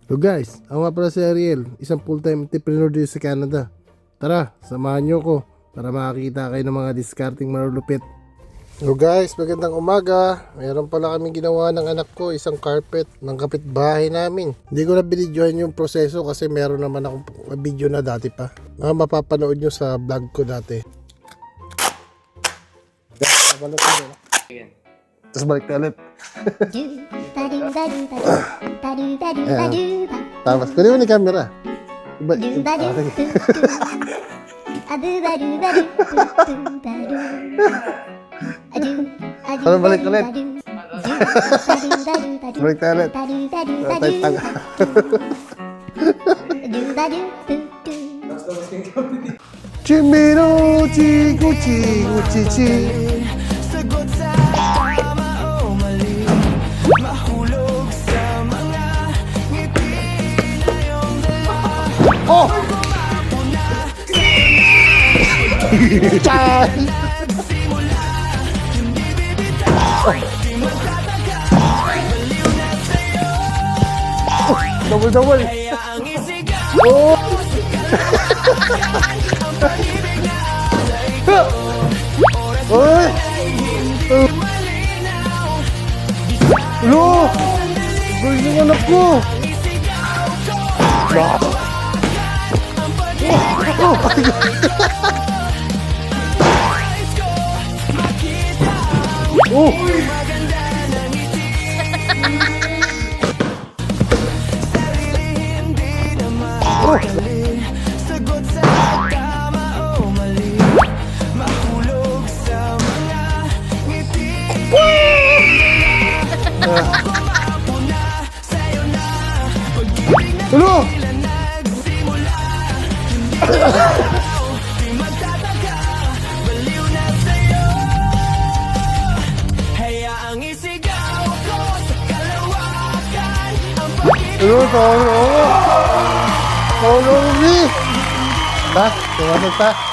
So guys, ako nga pala si Ariel, isang full-time entrepreneur dito sa Canada. Tara, samahan nyo ko para makakita kayo ng mga discarding marulupit. So guys, magandang umaga. Mayroon pala kaming ginawa ng anak ko, isang carpet ng kapitbahay namin. Hindi ko na binidyohan yung proseso kasi meron naman akong video na dati pa. Mapapanood nyo sa vlog ko dati. Tapos balik na ulit. Tapos, kunin mo ni camera. Ano balik ulit? Balik na ulit. Chimino, chigu, chigu, chichi. Oh! Chay! Double. Oh! Oy! Lo! Guys yung anak ko! Oh my God! Oh! Hello! Hello, Tolong ni. Pa, tumanag pa.